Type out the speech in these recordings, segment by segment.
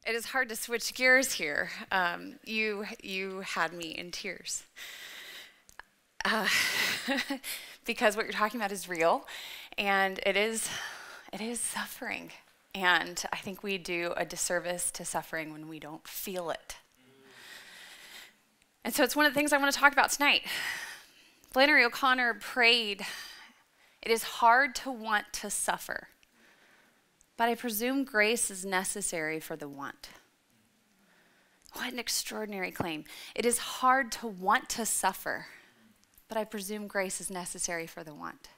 it is hard to switch gears here. You had me in tears. Because what you're talking about is real, and it is suffering. And I think we do a disservice to suffering when we don't feel it. And so it's one of the things I want to talk about tonight. Flannery O'Connor prayed, "It is hard to want to suffer, but I presume grace is necessary for the want." What an extraordinary claim. It is hard to want to suffer, but I presume grace is necessary for the want.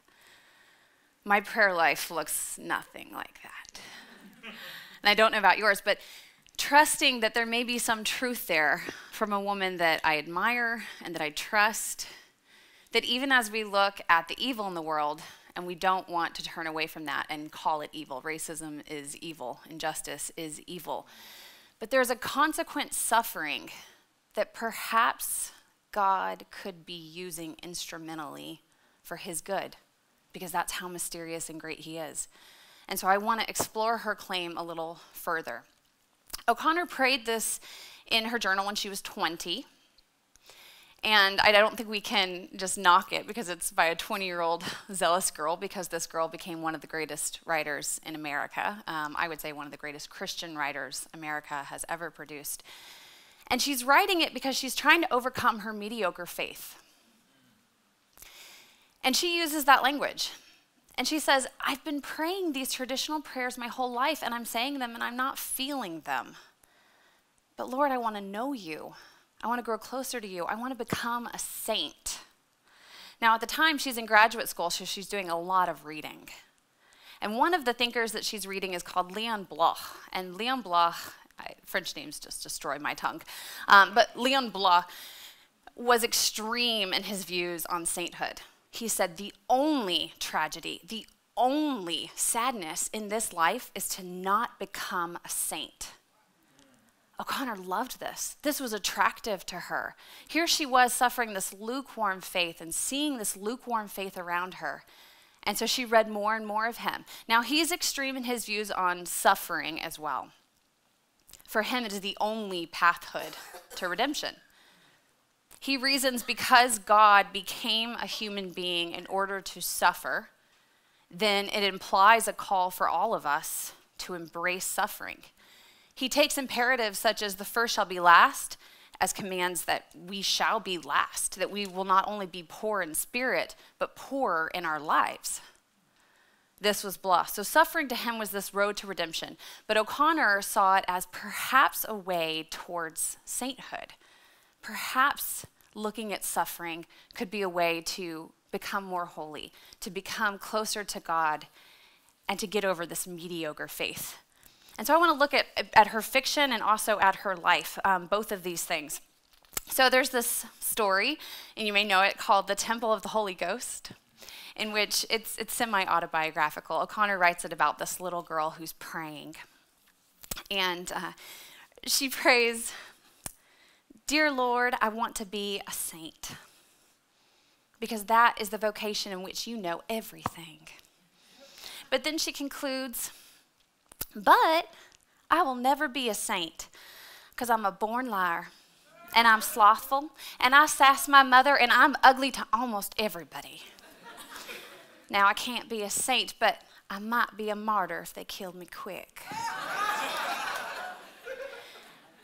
My prayer life looks nothing like that. And I don't know about yours, but trusting that there may be some truth there from a woman that I admire and that I trust, that even as we look at the evil in the world, and we don't want to turn away from that and call it evil. Racism is evil. Injustice is evil. But there's a consequent suffering that perhaps God could be using instrumentally for his good, because that's how mysterious and great he is. And so I want to explore her claim a little further. O'Connor prayed this in her journal when she was 20. And I don't think we can just knock it because it's by a 20-year-old zealous girl, because this girl became one of the greatest writers in America. I would say one of the greatest Christian writers America has ever produced. And she's writing it because she's trying to overcome her mediocre faith. And she uses that language. And she says, "I've been praying these traditional prayers my whole life, and I'm saying them and I'm not feeling them. But Lord, I want to know you. I want to grow closer to you. I want to become a saint." Now, at the time, she's in graduate school, so she's doing a lot of reading. And one of the thinkers that she's reading is called Leon Bloch. And Leon Bloch, French names just destroy my tongue, but Leon Bloch was extreme in his views on sainthood. He said, the only tragedy, the only sadness in this life is to not become a saint. O'Connor loved this. This was attractive to her. Here she was suffering this lukewarm faith and seeing this lukewarm faith around her. And so she read more and more of him. Now, he's extreme in his views on suffering as well. For him, it is the only pathhood to redemption. He reasons because God became a human being in order to suffer, then it implies a call for all of us to embrace suffering. He takes imperatives such as the first shall be last as commands that we shall be last, that we will not only be poor in spirit, but poorer in our lives. This was Bloch. So suffering to him was this road to redemption. But O'Connor saw it as perhaps a way towards sainthood. Perhaps looking at suffering could be a way to become more holy, to become closer to God, and to get over this mediocre faith. And so I want to look at her fiction and also at her life, both of these things. So there's this story, and you may know it, called The Temple of the Holy Ghost, in which it's semi-autobiographical. O'Connor writes it about this little girl who's praying. And she prays, "Dear Lord, I want to be a saint, because that is the vocation in which you know everything." But then she concludes, "But I will never be a saint, because I'm a born liar, and I'm slothful, and I sass my mother, and I'm ugly to almost everybody. Now, I can't be a saint, but I might be a martyr if they killed me quick."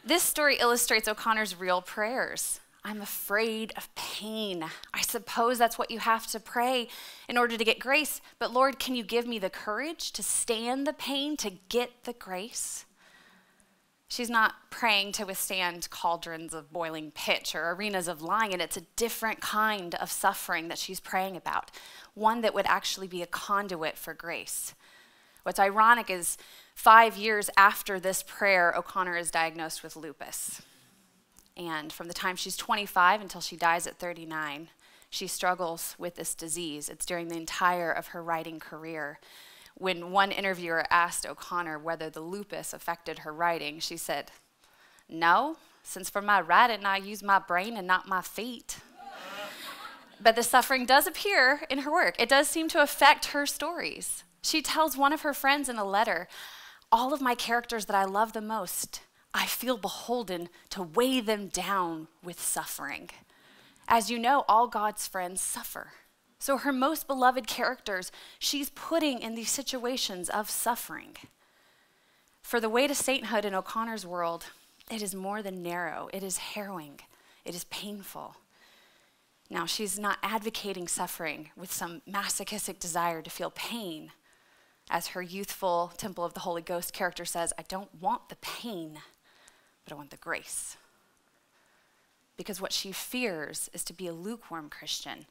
This story illustrates O'Connor's real prayers. I'm afraid of pain. I suppose that's what you have to pray in order to get grace. But Lord, can you give me the courage to stand the pain to get the grace? She's not praying to withstand cauldrons of boiling pitch or arenas of lying, and it's a different kind of suffering that she's praying about, one that would actually be a conduit for grace. What's ironic is 5 years after this prayer, O'Connor is diagnosed with lupus. And from the time she's 25 until she dies at 39, she struggles with this disease. It's during the entire of her writing career. When one interviewer asked O'Connor whether the lupus affected her writing, she said, "No, since for my writing I use my brain and not my feet." But the suffering does appear in her work. It does seem to affect her stories. She tells one of her friends in a letter, "All of my characters that I love the most, I feel beholden to weigh them down with suffering. As you know, all God's friends suffer. So her most beloved characters, she's putting in these situations of suffering. For the way to sainthood in O'Connor's world, it is more than narrow. It is harrowing. It is painful. Now, she's not advocating suffering with some masochistic desire to feel pain. As her youthful Temple of the Holy Ghost character says, I don't want the pain, but I want the grace. Because what she fears is to be a lukewarm Christian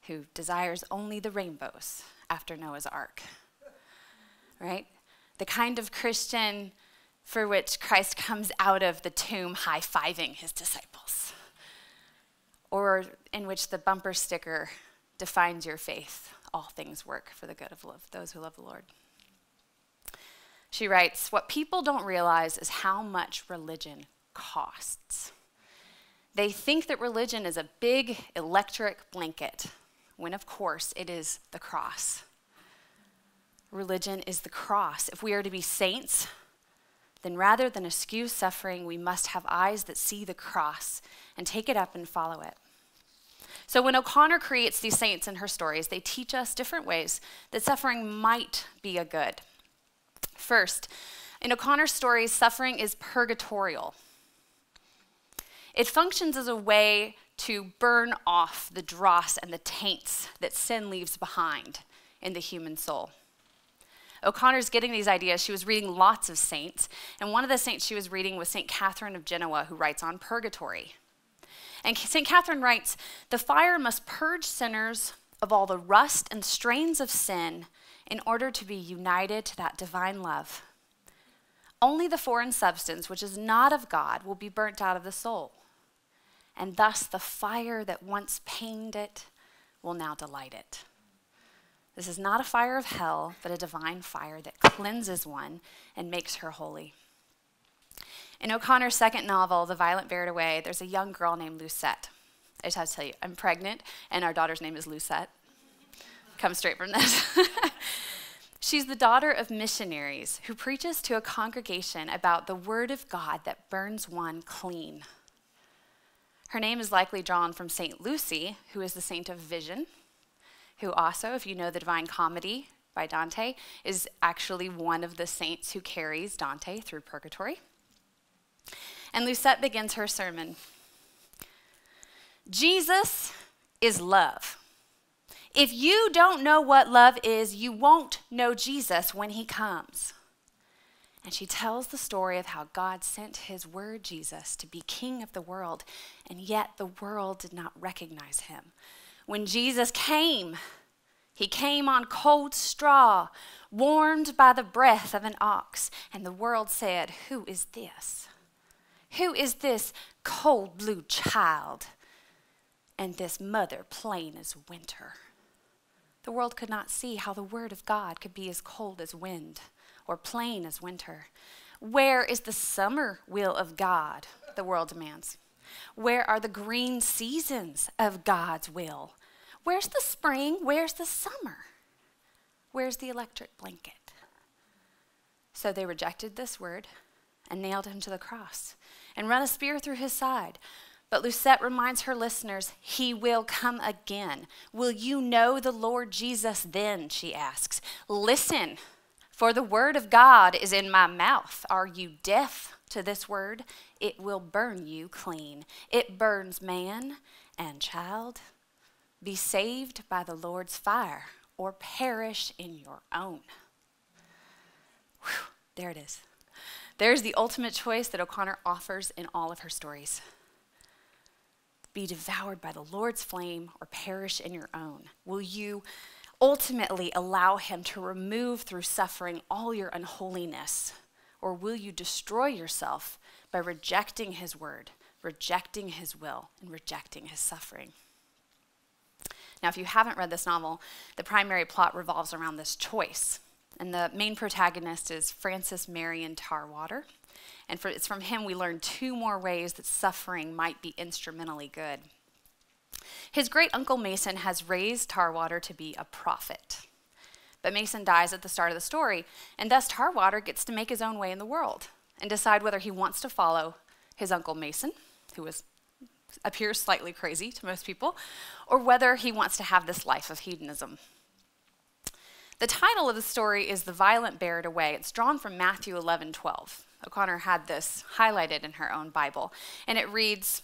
who desires only the rainbows after Noah's Ark, right? The kind of Christian for which Christ comes out of the tomb high-fiving his disciples, or in which the bumper sticker defines your faith. All things work for the good of those who love the Lord. She writes, what people don't realize is how much religion costs. They think that religion is a big electric blanket, when of course it is the cross. Religion is the cross. If we are to be saints, then rather than eschew suffering, we must have eyes that see the cross and take it up and follow it. So when O'Connor creates these saints in her stories, they teach us different ways that suffering might be a good. First, in O'Connor's stories, suffering is purgatorial. It functions as a way to burn off the dross and the taints that sin leaves behind in the human soul. O'Connor's getting these ideas. She was reading lots of saints, and one of the saints she was reading was St. Catherine of Genoa, who writes on purgatory. And St. Catherine writes, the fire must purge sinners of all the rust and strains of sin in order to be united to that divine love. Only the foreign substance, which is not of God, will be burnt out of the soul. And thus the fire that once pained it will now delight it. This is not a fire of hell, but a divine fire that cleanses one and makes her holy. In O'Connor's second novel, The Violent Bear It Away, there's a young girl named Lucette. I just have to tell you, I'm pregnant, and our daughter's name is Lucette. Comes straight from this. She's the daughter of missionaries who preaches to a congregation about the word of God that burns one clean. Her name is likely drawn from St. Lucy, who is the saint of vision, who also, if you know the Divine Comedy by Dante, is actually one of the saints who carries Dante through purgatory. And Lucette begins her sermon. Jesus is love. If you don't know what love is, you won't know Jesus when he comes. And she tells the story of how God sent his word, Jesus, to be king of the world, and yet the world did not recognize him. When Jesus came, he came on cold straw, warmed by the breath of an ox, and the world said, who is this? Who is this cold blue child and this mother plain as winter? The world could not see how the word of God could be as cold as wind or plain as winter. Where is the summer will of God? The world demands. Where are the green seasons of God's will? Where's the spring? Where's the summer? Where's the electric blanket? So they rejected this word and nailed him to the cross and run a spear through his side. But Lucette reminds her listeners, he will come again. Will you know the Lord Jesus then, she asks. Listen, for the word of God is in my mouth. Are you deaf to this word? It will burn you clean. It burns man and child. Be saved by the Lord's fire or perish in your own. Whew, there it is. There's the ultimate choice that O'Connor offers in all of her stories. Be devoured by the Lord's flame or perish in your own. Will you ultimately allow him to remove through suffering all your unholiness? Or will you destroy yourself by rejecting his word, rejecting his will, and rejecting his suffering? Now, if you haven't read this novel, the primary plot revolves around this choice. And the main protagonist is Francis Marion Tarwater. And it's from him we learn two more ways that suffering might be instrumentally good. His great-uncle Mason has raised Tarwater to be a prophet. But Mason dies at the start of the story, and thus Tarwater gets to make his own way in the world and decide whether he wants to follow his Uncle Mason, who appears slightly crazy to most people, or whether he wants to have this life of hedonism. The title of the story is The Violent Bear It Away. It's drawn from Matthew 11:12. O'Connor had this highlighted in her own Bible, and it reads,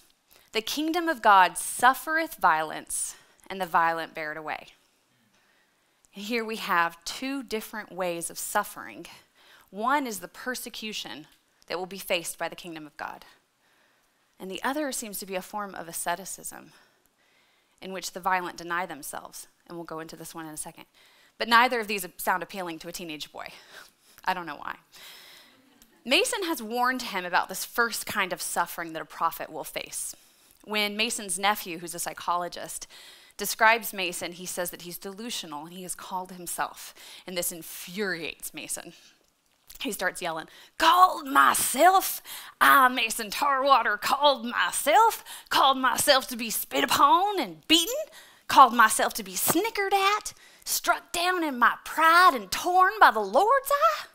"The kingdom of God suffereth violence, and the violent bear it away." And here we have two different ways of suffering. One is the persecution that will be faced by the kingdom of God. And the other seems to be a form of asceticism, in which the violent deny themselves. And we'll go into this one in a second. But neither of these sound appealing to a teenage boy. I don't know why. Mason has warned him about this first kind of suffering that a prophet will face. When Mason's nephew, who's a psychologist, describes Mason, he says that he's delusional and he has called himself. And this infuriates Mason. He starts yelling, "Called myself? I, Mason Tarwater, called myself to be spit upon and beaten, called myself to be snickered at, struck down in my pride and torn by the Lord's eye."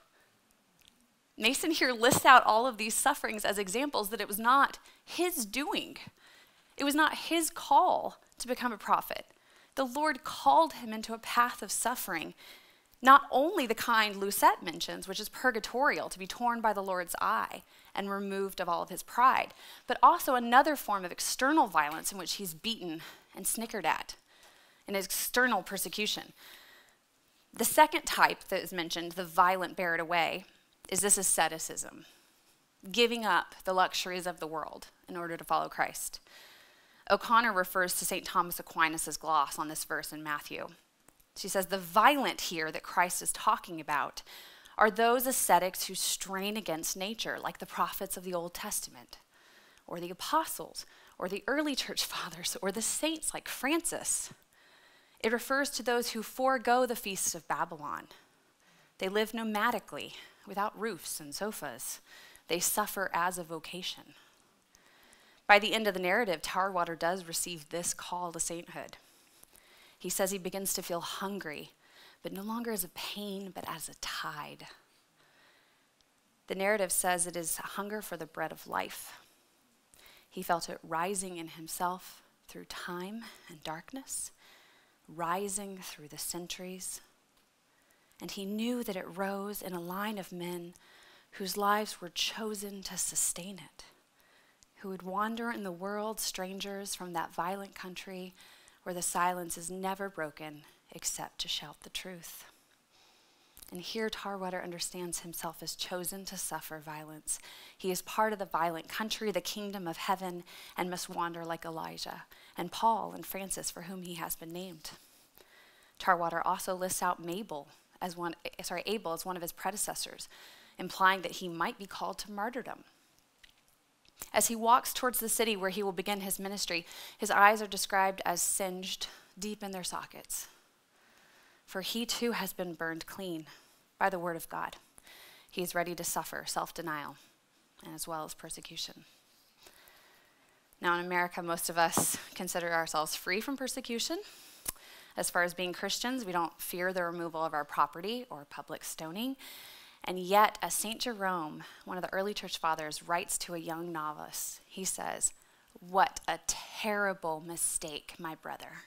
Mason here lists out all of these sufferings as examples that it was not his doing. It was not his call to become a prophet. The Lord called him into a path of suffering, not only the kind Lucette mentions, which is purgatorial, to be torn by the Lord's eye and removed of all of his pride, but also another form of external violence in which he's beaten and snickered at, an external persecution. The second type that is mentioned, the violent bear it away, is this asceticism, giving up the luxuries of the world in order to follow Christ. O'Connor refers to St. Thomas Aquinas' gloss on this verse in Matthew. She says the violent here that Christ is talking about are those ascetics who strain against nature, like the prophets of the Old Testament, or the apostles, or the early church fathers, or the saints like Francis. It refers to those who forego the feasts of Babylon. They live nomadically, without roofs and sofas. They suffer as a vocation. By the end of the narrative, Tarwater does receive this call to sainthood. He says he begins to feel hungry, but no longer as a pain, but as a tide. The narrative says it is a hunger for the bread of life. He felt it rising in himself through time and darkness, rising through the centuries. And he knew that it rose in a line of men whose lives were chosen to sustain it, who would wander in the world strangers from that violent country where the silence is never broken except to shout the truth. And here Tarwater understands himself as chosen to suffer violence. He is part of the violent country, the kingdom of heaven, and must wander like Elijah and Paul and Francis, for whom he has been named. Tarwater also lists out Abel as one of his predecessors, implying that he might be called to martyrdom. As he walks towards the city where he will begin his ministry, his eyes are described as singed deep in their sockets. For he too has been burned clean by the word of God. He is ready to suffer self-denial and as well as persecution. Now in America, most of us consider ourselves free from persecution. As far as being Christians, we don't fear the removal of our property or public stoning. And yet, as St. Jerome, one of the early church fathers, writes to a young novice, he says, "What a terrible mistake, my brother.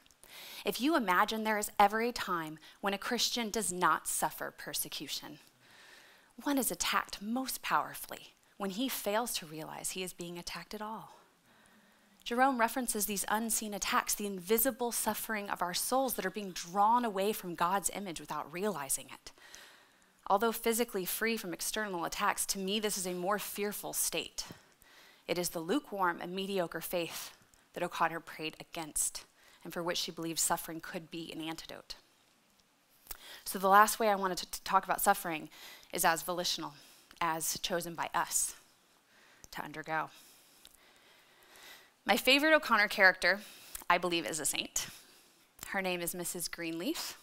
If you imagine there is ever a time when a Christian does not suffer persecution, one is attacked most powerfully when he fails to realize he is being attacked at all." Jerome references these unseen attacks, the invisible suffering of our souls that are being drawn away from God's image without realizing it. Although physically free from external attacks, to me this is a more fearful state. It is the lukewarm and mediocre faith that O'Connor prayed against, and for which she believed suffering could be an antidote. So the last way I wanted to talk about suffering is as volitional, as chosen by us to undergo. My favorite O'Connor character, I believe, is a saint. Her name is Mrs. Greenleaf,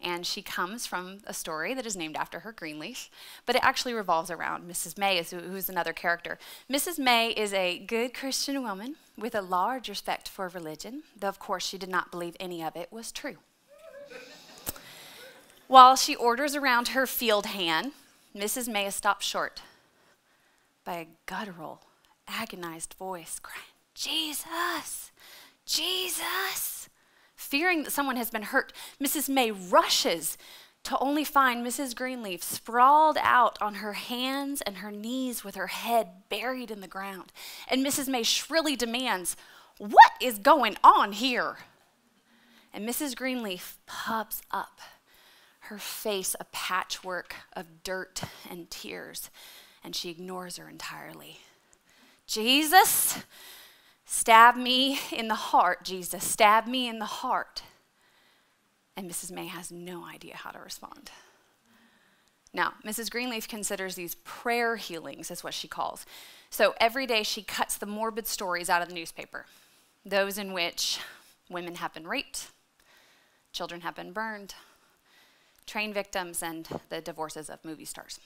and she comes from a story that is named after her, Greenleaf, but it actually revolves around Mrs. May, who's another character. Mrs. May is a good Christian woman with a large respect for religion, though of course she did not believe any of it was true. While she orders around her field hand, Mrs. May is stopped short by a guttural, agonized voice crying, "Jesus, Jesus." Fearing that someone has been hurt, Mrs. May rushes to only find Mrs. Greenleaf sprawled out on her hands and her knees with her head buried in the ground. And Mrs. May shrilly demands, "What is going on here?" And Mrs. Greenleaf pops up, her face a patchwork of dirt and tears, and she ignores her entirely. "Jesus, stab me in the heart, Jesus, stab me in the heart." And Mrs. May has no idea how to respond. Now, Mrs. Greenleaf considers these prayer healings, is what she calls. So every day she cuts the morbid stories out of the newspaper, those in which women have been raped, children have been burned, train victims, and the divorces of movie stars.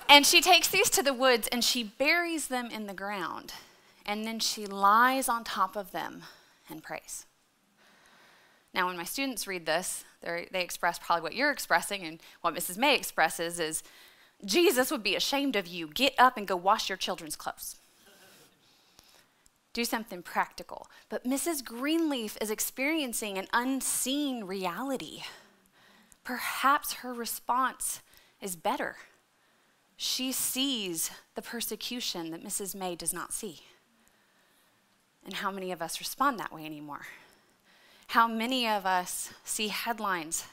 And she takes these to the woods and she buries them in the ground, and then she lies on top of them and prays. Now, when my students read this, they express probably what you're expressing, and what Mrs. May expresses is, "Jesus would be ashamed of you. Get up and go wash your children's clothes." Do something practical. But Mrs. Greenleaf is experiencing an unseen reality. Perhaps her response is better. She sees the persecution that Mrs. May does not see. And how many of us respond that way anymore? How many of us see headlines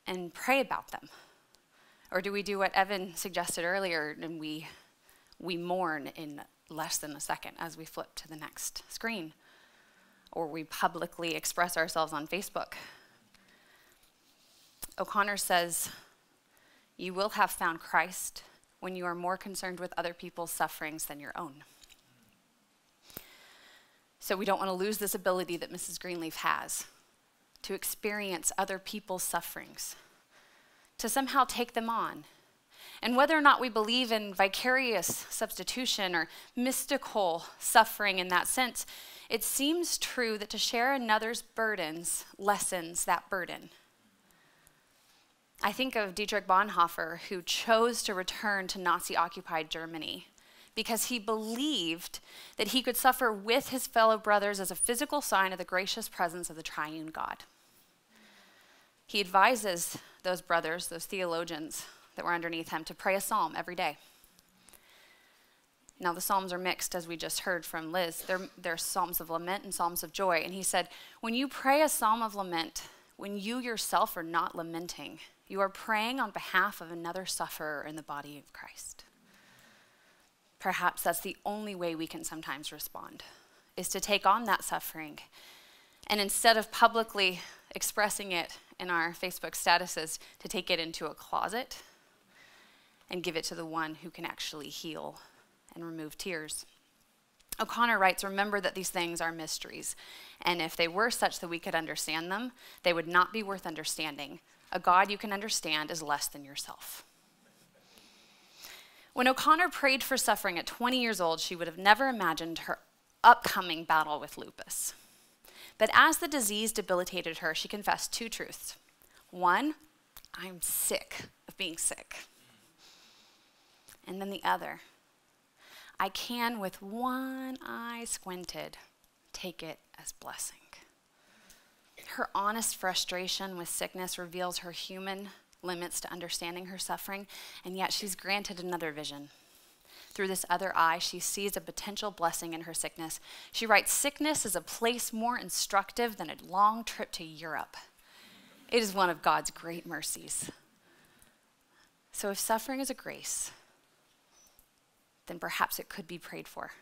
and pray about them? Or do we do what Evan suggested earlier, and we mourn in less than a second as we flip to the next screen? Or we publicly express ourselves on Facebook? O'Connor says, "You will have found Christ when you are more concerned with other people's sufferings than your own." So we don't want to lose this ability that Mrs. Greenleaf has to experience other people's sufferings, to somehow take them on. And whether or not we believe in vicarious substitution or mystical suffering in that sense, it seems true that to share another's burdens lessens that burden. I think of Dietrich Bonhoeffer, who chose to return to Nazi-occupied Germany because he believed that he could suffer with his fellow brothers as a physical sign of the gracious presence of the triune God. He advises those brothers, those theologians that were underneath him, to pray a psalm every day. Now, the psalms are mixed, as we just heard from Liz. They're psalms of lament and psalms of joy. And he said, when you pray a psalm of lament, when you yourself are not lamenting, you are praying on behalf of another sufferer in the body of Christ. Perhaps that's the only way we can sometimes respond, is to take on that suffering. And instead of publicly expressing it in our Facebook statuses, to take it into a closet and give it to the one who can actually heal and remove tears. O'Connor writes, "Remember that these things are mysteries, and if they were such that we could understand them, they would not be worth understanding. A God you can understand is less than yourself." When O'Connor prayed for suffering at 20 years old, she would have never imagined her upcoming battle with lupus. But as the disease debilitated her, she confessed two truths. One, I'm sick of being sick. And then the other, I can, with one eye squinted, take it as blessing. Her honest frustration with sickness reveals her human limits to understanding her suffering, and yet she's granted another vision. Through this other eye, she sees a potential blessing in her sickness. She writes, "Sickness is a place more instructive than a long trip to Europe. It is one of God's great mercies." So if suffering is a grace, then perhaps it could be prayed for.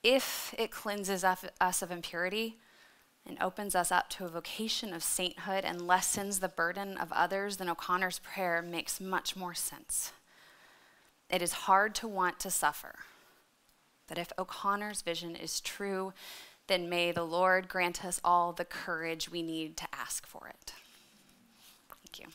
If it cleanses us of impurity and opens us up to a vocation of sainthood and lessens the burden of others, then O'Connor's prayer makes much more sense. It is hard to want to suffer, but if O'Connor's vision is true, then may the Lord grant us all the courage we need to ask for it. Thank you.